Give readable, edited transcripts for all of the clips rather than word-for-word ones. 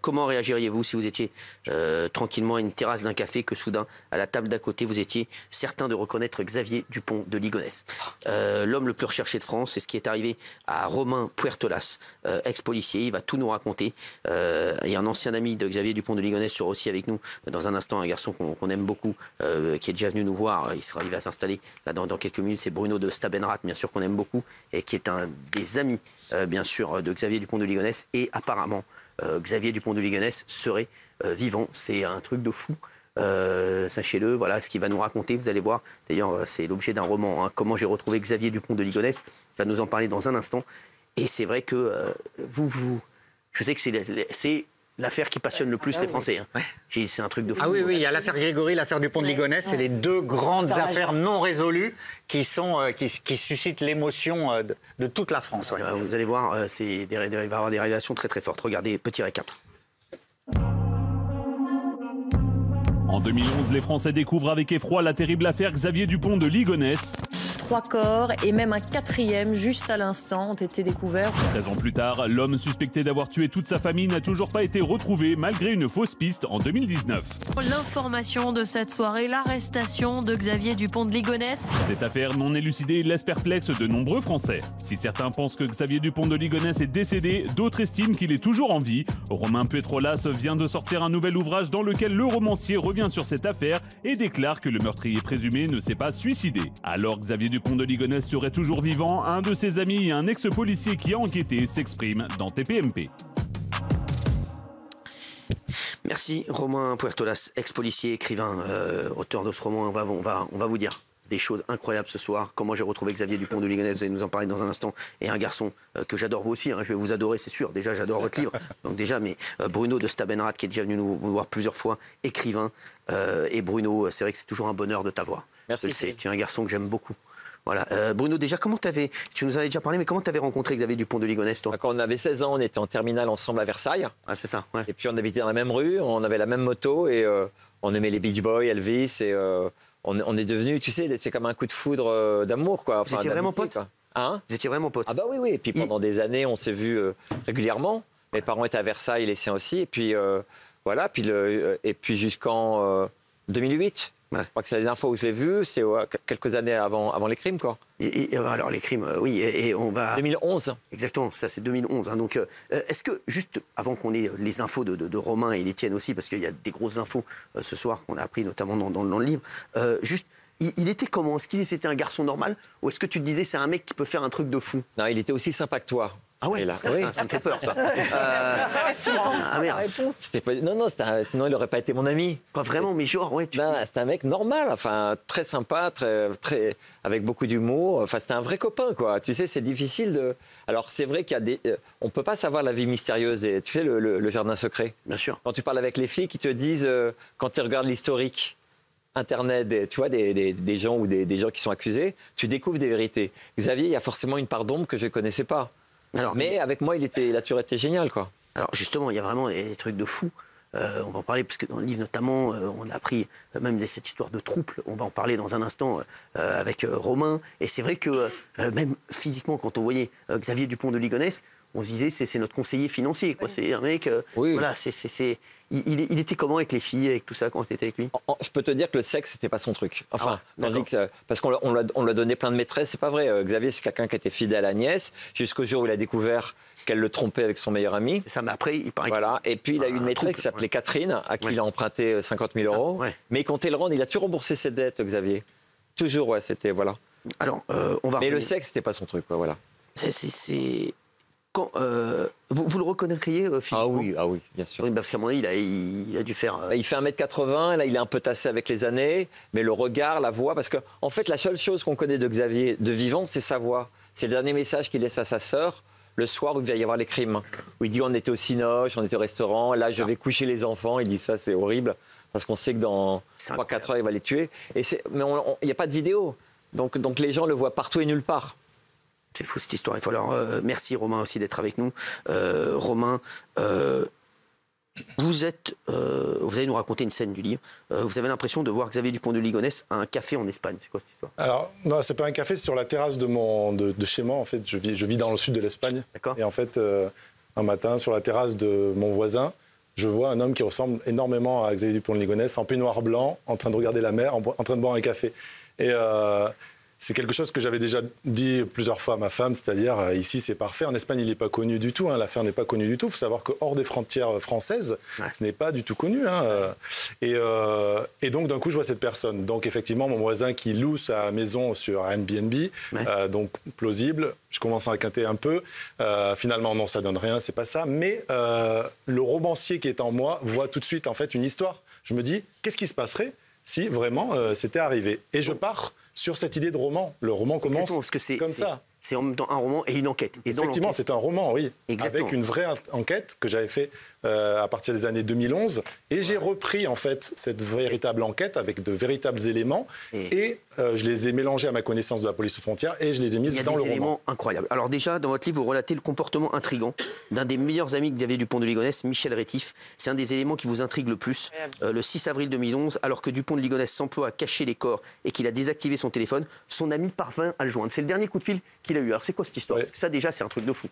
Comment réagiriez-vous si vous étiez tranquillement à une terrasse d'un café, que soudain, à la table d'à côté, vous étiez certain de reconnaître Xavier Dupont de Ligonnès, l'homme le plus recherché de France? C'est ce qui est arrivé à Romain Puertolas, ex-policier. Il va tout nous raconter. Et un ancien ami de Xavier Dupont de Ligonnès sera aussi avec nous dans un instant, un garçon qu'on aime beaucoup, qui est déjà venu nous voir. Il va s'installer là dans quelques minutes. C'est Bruno de Stabenrath, bien sûr, qu'on aime beaucoup, et qui est un des amis, bien sûr, de Xavier Dupont de Ligonnès. Et apparemment, Xavier Dupont de Ligonnès serait vivant. C'est un truc de fou. Sachez-le, voilà ce qu'il va nous raconter. Vous allez voir, d'ailleurs, c'est l'objet d'un roman, hein, Comment j'ai retrouvé Xavier Dupont de Ligonnès. Il va nous en parler dans un instant. Et c'est vrai que je sais que c'est l'affaire qui passionne le plus les Français. Hein. Ouais. C'est un truc de fou. Ah oui, il y a l'affaire Grégory, l'affaire Dupont de Ligonnès. C'est les deux grandes affaires non résolues qui suscitent l'émotion de toute la France. Ouais. Vous allez voir, il va y avoir des révélations très très fortes. Regardez, petit récap. En 2011, les Français découvrent avec effroi la terrible affaire Xavier Dupont de Ligonnès. 3 corps et même un 4e juste à l'instant ont été découverts. 13 ans plus tard, l'homme suspecté d'avoir tué toute sa famille n'a toujours pas été retrouvé malgré une fausse piste en 2019. L'information de cette soirée, l'arrestation de Xavier Dupont de Ligonnès. Cette affaire non élucidée laisse perplexe de nombreux Français. Si certains pensent que Xavier Dupont de Ligonnès est décédé, d'autres estiment qu'il est toujours en vie. Romain Puertolas vient de sortir un nouvel ouvrage dans lequel le romancier revient sur cette affaire et déclare que le meurtrier présumé ne s'est pas suicidé. Alors Xavier Dupont de Ligonnès serait toujours vivant, un de ses amis et un ex-policier qui a enquêté s'exprime dans TPMP. Merci Romain Puertolas, ex-policier, écrivain, auteur de ce roman. On va vous dire des choses incroyables ce soir. Comment j'ai retrouvé Xavier Dupont de Ligonnès, vous allez nous en parler dans un instant. Et un garçon que j'adore, vous aussi, hein, je vais vous adorer, c'est sûr. Déjà, j'adore votre livre. Donc déjà, mais Bruno de Stabenrath, qui est déjà venu nous voir plusieurs fois, écrivain. Et Bruno, c'est vrai que c'est toujours un bonheur de t'avoir. Merci. Tu es un garçon que j'aime beaucoup. Voilà. Bruno, déjà, tu nous avais déjà parlé, mais comment tu avais rencontré Xavier Dupont de Ligonnès, toi? Quand on avait 16 ans, on était en terminale ensemble à Versailles. Ah, c'est ça, ouais. Et puis on habitait dans la même rue, on avait la même moto et on aimait les Beach Boys, Elvis et on est devenus, tu sais, c'est comme un coup de foudre d'amour, quoi. Vous étiez vraiment potes? Hein? Vous étiez vraiment potes? Ah bah oui. Et puis pendant des années, on s'est vus régulièrement. Mes parents étaient à Versailles, les siens aussi. Et puis voilà, et puis jusqu'en 2008. Ouais. Je crois que c'est la dernière fois où je l'ai vu, c'est quelques années avant les crimes, quoi. Alors les crimes, oui, et on va... 2011. Exactement, ça c'est 2011. Hein, donc, est-ce que, juste avant qu'on ait les infos de Romain et les tiennes aussi, parce qu'il y a des grosses infos ce soir qu'on a appris notamment dans le livre, juste, il était comment? Est-ce qu'il c'était un garçon normal? Ou est-ce que tu te disais c'est un mec qui peut faire un truc de fou? Non, il était aussi sympa que toi. Ah ouais, oui. Ça me fait peur, ça. Ah merde. Sinon, il n'aurait pas été mon ami. Pas vraiment, mais genre, ouais. C'est un mec normal, enfin, très sympa, très, avec beaucoup d'humour. Enfin, c'était un vrai copain, quoi. Tu sais, c'est difficile de... Alors, c'est vrai qu'il y a des... on ne peut pas savoir la vie mystérieuse. Et, tu sais, le jardin secret. Bien sûr. Quand tu parles avec les flics, ils te disent, quand tu regardes l'historique, Internet, tu vois, des gens ou des gens qui sont accusés, tu découvres des vérités. Xavier, il y a forcément une part d'ombre que je ne connaissais pas. Alors, mais avec moi, il a toujours été génial, quoi. Alors justement, il y a vraiment des trucs de fou. On va en parler, parce que dans le livre notamment, on a appris même cette histoire de trouble. On va en parler dans un instant avec Romain. Et c'est vrai que même physiquement, quand on voyait Xavier Dupont de Ligonnès, on se disait c'est notre conseiller financier, quoi. C'est un mec, voilà, il était comment avec les filles, avec tout ça, quand tu étais avec lui? Je peux te dire que le sexe, c'était pas son truc. Enfin, parce qu'on lui a donné plein de maîtresses, c'est pas vrai. Xavier, c'est quelqu'un qui était fidèle à Agnès, jusqu'au jour où il a découvert qu'elle le trompait avec son meilleur ami. Ça, mais après, il paraît. Voilà. Et puis, il a eu une maîtresse qui s'appelait Catherine, à qui il a emprunté 50 000 euros. Ouais. Mais il comptait le rendre, il a toujours remboursé ses dettes, Xavier. Toujours, ouais, c'était, voilà. Alors, on va. Mais le sexe, c'était pas son truc, quoi, voilà. Quand, vous le reconnaîtriez physiquement? Ah oui, bien sûr. Oui, parce qu'à mon avis, il a dû faire... Il fait 1m80, là, il est un peu tassé avec les années, mais le regard, la voix... Parce que, en fait, la seule chose qu'on connaît de Xavier, de vivant, c'est sa voix. C'est le dernier message qu'il laisse à sa sœur, le soir où il va y avoir les crimes. Où il dit, on était au Cinoche, on était au restaurant, là, je vais coucher les enfants. Il dit ça, c'est horrible, parce qu'on sait que dans 3-4 heures, il va les tuer. Mais il n'y a pas de vidéo. Donc les gens le voient partout et nulle part. C'est fou cette histoire. Il faut leur merci Romain aussi d'être avec nous. Romain, vous allez nous raconter une scène du livre. Vous avez l'impression de voir Xavier Dupont de Ligonnès à un café en Espagne. C'est quoi cette histoire? Alors non, c'est pas un café, c'est sur la terrasse de chez moi. En fait, je vis dans le sud de l'Espagne. D'accord. Et en fait, un matin, sur la terrasse de mon voisin, je vois un homme qui ressemble énormément à Xavier Dupont de Ligonnès, en peignoir blanc, en train de regarder la mer, en train de boire un café. Et c'est quelque chose que j'avais déjà dit plusieurs fois à ma femme, c'est-à-dire ici c'est parfait. En Espagne, il n'est pas connu du tout, l'affaire n'est pas connue du tout. Il faut savoir que hors des frontières françaises, ce n'est pas du tout connu. Et donc d'un coup, je vois cette personne. Donc effectivement, mon voisin qui loue sa maison sur Airbnb, donc plausible. Je commence à inquiéter un peu. Finalement, non, ça donne rien, c'est pas ça. Mais le romancier qui est en moi voit tout de suite en fait une histoire. Je me dis, qu'est-ce qui se passerait si vraiment c'était arrivé? Et je pars sur cette idée de roman. Le roman commence comme ça. C'est en même temps un roman et une enquête. Et effectivement, c'est un roman, oui. Exactement. Avec une vraie enquête que j'avais fait à partir des années 2011. Et j'ai repris, en fait, cette véritable enquête avec de véritables éléments. Et je les ai mélangés à ma connaissance de la police aux frontières et je les ai mis dans le roman. Il y a des éléments incroyables. Alors déjà, dans votre livre, vous relatez le comportement intrigant d'un des meilleurs amis que Xavier Dupont de Ligonnès, Michel Rétif. C'est un des éléments qui vous intrigue le plus. Le 6 avril 2011, alors que Dupont de Ligonnès s'emploie à cacher les corps et qu'il a désactivé son téléphone, son ami parvint à le joindre. C'est le dernier coup de fil qu'il a eu. Alors c'est quoi cette histoire? Parce que ça déjà, c'est un truc de fou.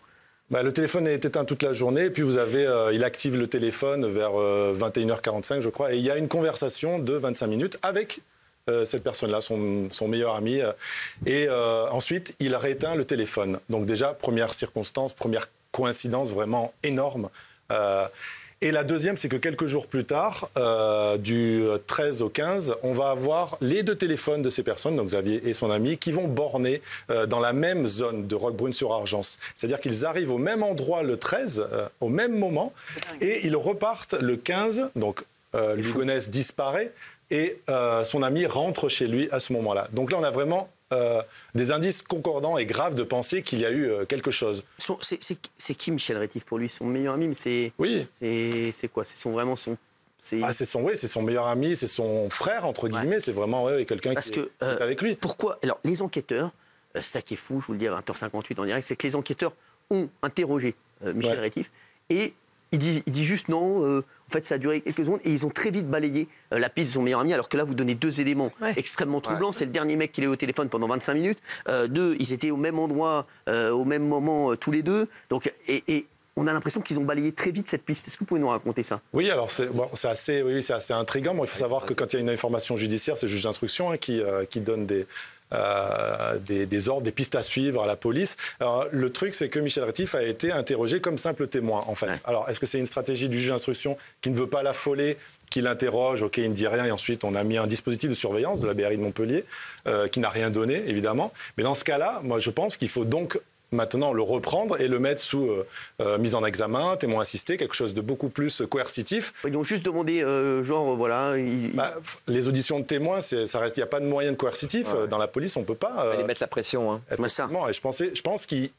Le téléphone est éteint toute la journée, et puis vous avez, il active le téléphone vers 21h45, je crois, et il y a une conversation de 25 minutes avec cette personne-là, son meilleur ami, et ensuite il rééteint le téléphone. Donc déjà, première circonstance, première coïncidence vraiment énorme. Et la deuxième, c'est que quelques jours plus tard, du 13 au 15, on va avoir les deux téléphones de ces personnes, donc Xavier et son ami, qui vont borner dans la même zone de Roquebrune-sur-Argence. C'est-à-dire qu'ils arrivent au même endroit le 13, au même moment, et ils repartent le 15, donc Ligonnès disparaît, et son ami rentre chez lui à ce moment-là. Donc là, on a vraiment des indices concordants et graves de penser qu'il y a eu quelque chose. C'est qui Michel Rétif pour lui? Son meilleur ami, mais c'est... Oui. C'est quoi? C'est vraiment son... c'est son meilleur ami, c'est son frère, entre guillemets. C'est vraiment quelqu'un qui est avec lui. Pourquoi? Alors, les enquêteurs, c'est ça qui est fou, je vous le dis à 20h58 en direct, c'est que les enquêteurs ont interrogé Michel Rétif et il dit juste non, en fait ça a duré quelques secondes et ils ont très vite balayé la piste de son meilleur ami, alors que là vous donnez deux éléments extrêmement troublants. C'est le dernier mec qu'il a eu au téléphone pendant 25 minutes. Deux, ils étaient au même endroit, au même moment tous les deux. Donc, et on a l'impression qu'ils ont balayé très vite cette piste. Est-ce que vous pouvez nous raconter ça? Oui, alors c'est assez intriguant. Bon, il faut savoir que quand il y a une information judiciaire, c'est le juge d'instruction qui donne des ordres, des pistes à suivre à la police. Alors, le truc, c'est que Michel Rétif a été interrogé comme simple témoin, en fait. Alors, est-ce que c'est une stratégie du juge d'instruction qui ne veut pas l'affoler, qui l'interroge, ok, il ne dit rien, et ensuite on a mis un dispositif de surveillance de la BRI de Montpellier, qui n'a rien donné, évidemment. Mais dans ce cas-là, moi, je pense qu'il faut donc maintenant le reprendre et le mettre sous mise en examen, témoin assisté, quelque chose de beaucoup plus coercitif. Ils ont juste demandé, voilà... les auditions de témoins, ça reste, il n'y a pas de moyen de coercitif. Dans la police, on ne peut pas... Aller mettre la pression. Hein. Effectivement, et je pense qu'il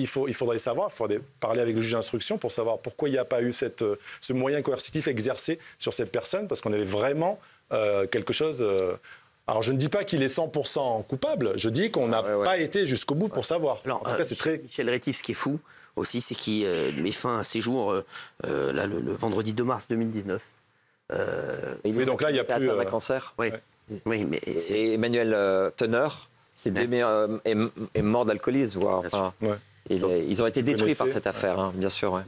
faudrait savoir, il faudrait parler avec le juge d'instruction pour savoir pourquoi il n'y a pas eu ce moyen coercitif exercé sur cette personne, parce qu'on avait vraiment quelque chose... Alors, je ne dis pas qu'il est 100% coupable, je dis qu'on n'a pas été jusqu'au bout pour savoir. Alors, en tout cas, c'est très... Michel Rétif, ce qui est fou aussi, c'est qu'il met fin à ses jours là, le vendredi 2 mars 2019. Oui, donc là, il n'y a plus... un cancer. Oui, mais... Et Emmanuel Teneur est mort d'alcoolisme. Ils ont été détruits par cette affaire, hein, bien sûr.